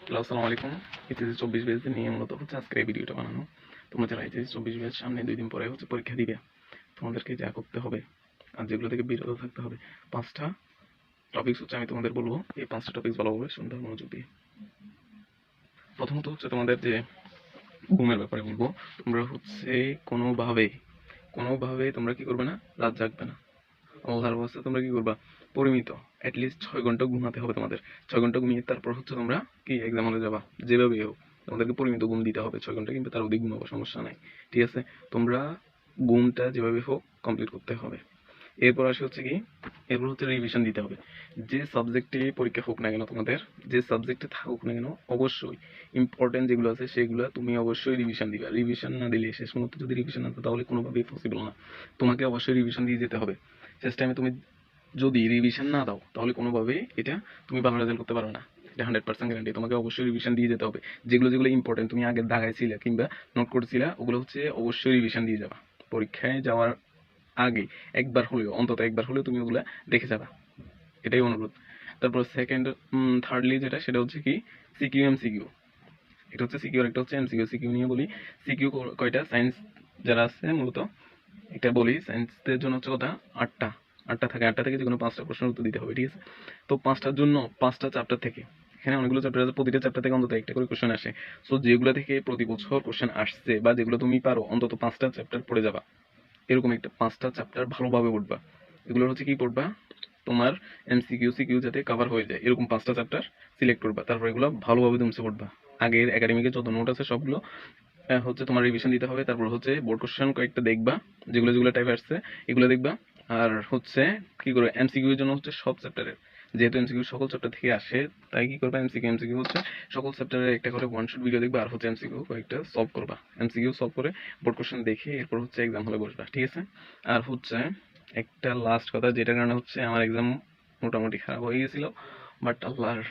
Hello, আসসালামু আলাইকুম। HSC 24 batch নিয়ে মূলত হচ্ছে আজকের এই ভিডিওটা বানানো। তোমরা যারা এইচএসসি 24 ব্যাচ সামনে 2 দিন পরে হচ্ছে পরীক্ষা দিবে, তোমাদেরকে যা করতে হবে আর যেগুলো থেকে বিরত থাকতে হবে, 5টা টপিকস হচ্ছে আমি তোমাদের বলবো। এই 5টা টপিকস ভালোভাবে শুনতে হবে মনোযোগ দিয়ে। প্রথমত হচ্ছে তোমাদের যে ঘুমের ব্যাপারে বলবো। তোমরা হচ্ছে কোনোভাবে তোমরা কি করবে না, রাত জাগবে না। আল্লাহর ওয়াস্তে তোমরা কি করবা, পরিমিত অ্যাটলিস্ট 6 ঘন্টা ঘুমাতে হবে তোমাদের। 6 ঘন্টা ঘুমিয়ে তারপর হচ্ছে তোমরা কি এক্সাম হলে যাবা, যেভাবেই হোক তোমাদেরকে পরিমিত ঘুম দিতে হবে। 6 ঘন্টা কিন্তু তার অধিক ঘুমাবো, সমস্যা নাই, ঠিক আছে। তোমরা ঘুমটা যেভাবে হোক কমপ্লিট করতে হবে। এরপর আসে হচ্ছে কি, এরপর হচ্ছে রিভিশন দিতে হবে। যে সাবজেক্টে পরীক্ষা হোক না কেন, তোমাদের যে সাবজেক্টে থাকুক না কেন, অবশ্যই ইম্পর্টেন্ট যেগুলো আছে সেগুলো তুমি অবশ্যই রিভিশন দিবা। রিভিশন না দিলে, শেষ মুহূর্তে যদি রিভিশন না দাও তাহলে কোনোভাবেই পসিবল না। তোমাকে অবশ্যই রিভিশন দিয়ে যেতে হবে। শেষ টাইমে তুমি যদি রিভিশন না দাও তাহলে কোনোভাবেই এটা তুমি ভালো রেজাল্ট করতে পারো না। এটা 100% গ্যারান্টি। তোমাকে অবশ্যই রিভিশন দিয়ে যেতে হবে। যেগুলো যেগুলো ইম্পর্টেন্ট তুমি আগে দাগাইছিলে কিংবা নোট করছিলা, ওগুলো হচ্ছে অবশ্যই রিভিশন দিয়ে যাবা। পরীক্ষায় যাওয়ার আগে একবার হলেও, অন্তত একবার হলেও তুমি ওগুলা দেখে যাবা, এটাই অনুরোধ। তারপর থার্ডলি যেটা, সেটা হচ্ছে কি, সিকিউ এমসিকিউ। এটা হচ্ছে সিকিউ আর একটা হচ্ছে এমসিকিউ। সিকিউ নিয়ে বলি, সিকিউ কয়টা, সায়েন্স যারা আছে মূলত এটা বলি, সায়েন্সের জন্য হচ্ছে কথা 8টা। 8টা থাকে, 8টা থেকে যে কোনো 5টা প্রশ্নের উত্তর দিতে হবে, ঠিক আছে। তো 5টার জন্য 5টা চ্যাপ্টার থেকে, এখানে অনেকগুলো চ্যাপ্টার আছে, প্রতিটা চ্যাপ্টার থেকে অন্তত একটা করে কোশ্চেন আসে। সো যেগুলো থেকে প্রতি বছর কোশ্চেন আসছে বা যেগুলো তুমি পারো, অন্তত 5টা চ্যাপ্টার পড়ে যাবা। এরকম একটা 5টা চ্যাপ্টার ভালোভাবে পড়বা। এগুলো হচ্ছে কি পড়বা, তোমার এমসিকিউ সিকিউ যাতে কভার হয়ে যায়, এরকম 5টা চ্যাপ্টার সিলেক্ট করবা। তারপর এগুলো ভালোভাবে তুমি পড়বা। আগের একাডেমিকে যত নোট আছে সবগুলো হচ্ছে তোমার রিভিশন দিতে হবে। তারপর হচ্ছে বোর্ড কোশ্চেন কয়েকটা দেখবা, যেগুলো যেগুলো টাইপ আসছে এগুলো দেখবা। আর হচ্ছে কি করে, এমসিকিউ এর জন্য হচ্ছে সব চ্যাপ্টারের, যেহেতু এমসিকিউ সকল চ্যাপ্টার থেকে আসে, তাই কি করবা, এমসিকিউ হচ্ছে সকল চ্যাপ্টারের একটা করে ওয়ান শট ভিডিও দেখবা। আর হচ্ছে এমসিকিউ কয়েকটা সলভ করবা। এমসিকিউ সলভ করে বোর্ড কোশ্চেন দেখে এরপর হচ্ছে এক্সাম হলে বসবা, ঠিক আছে। আর হচ্ছে একটা লাস্ট কথা, যেটার কারণে হচ্ছে আমার এক্সাম মোটামুটি খারাপ হয়ে গেছিল, বাট আল্লাহর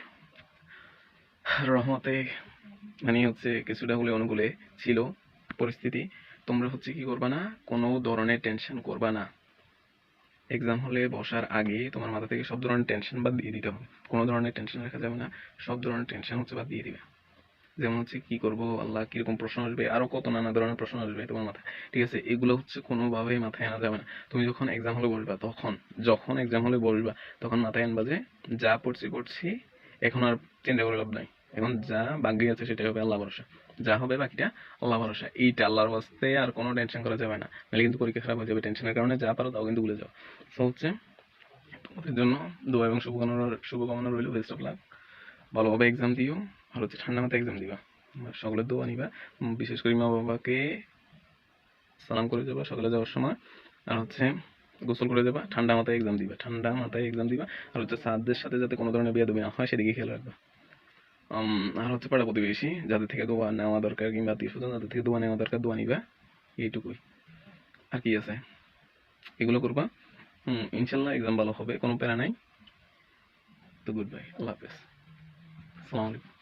রহমতে মানে হচ্ছে কিছুটা হলে অনুকূলে ছিল পরিস্থিতি। তোমরা হচ্ছে কি করবা না, কোনো ধরনের টেনশন করবা না। এক্সাম হলে বসার আগে তোমার মাথা থেকে সব ধরনের টেনশন বাদ দিয়ে দিতে হবে। কোনো ধরনের টেনশন রাখা যাবে না, সব ধরনের টেনশন হচ্ছে বাদ দিয়ে দিবে। যেমন হচ্ছে কি করব, আল্লাহ কিরকম প্রশ্ন আসবে, আরো কত নানা ধরনের প্রশ্ন আসবে তোমার মাথায়, ঠিক আছে। এগুলো হচ্ছে কোনোভাবেই মাথায় আনা যাবে না। তুমি যখন এক্সাম হলে বসবা, তখন মাথায় আনবা যে যা পড়ছি এখন আর চিন্তা করে লাভ নাই। এখন যা বাকি আছে সেটাই হবে, আল্লাহ ভরসা। যা হবে বাকিটা আল্লাহ ভরসা। এইটা আল্লাহর বাস্তে আর কোনো টেনশন করা যাবে না, নাহলে কিন্তু পরীক্ষা খারাপ হয়ে যাবে। টেনশনের কারণে যা পারো তাও কিন্তু ভুলে যাও। তো হচ্ছে তোমাদের জন্য দোয়া এবং শুভকামনা রইল। Best of luck. ভালোভাবে এক্সাম দিও, আর হচ্ছে ঠান্ডা মাথায় এক্সাম দিবা। সকলের দোয়া নিবা। বিশেষ করে মা বাবাকে সালাম করে যাবা সকালে যাওয়ার সময়। আর হচ্ছে গোসল করে যাবা, ঠান্ডা মাথায় এক্সাম দিবা, আর হচ্ছে স্যারদের সাথে যাতে কোনো ধরনের বেয়াদবি না হয় সেদিকে খেয়াল রাখবা। আর হচ্ছে পাড়া প্রতিবেশী যাদের থেকে দোয়া নেওয়া দরকার, কিংবা আত্মীয় স্বজন যাদের থেকে দোয়া নেওয়া দরকার, দোয়া নিবা। এইটুকুই, আর কি আছে, এগুলো করবা। ইনশাল্লাহ এক্সাম ভালো হবে, কোনো প্যারা নাই। তো গুড বাই, আল্লাহ হাফেজ, আসসালামু আলাইকুম।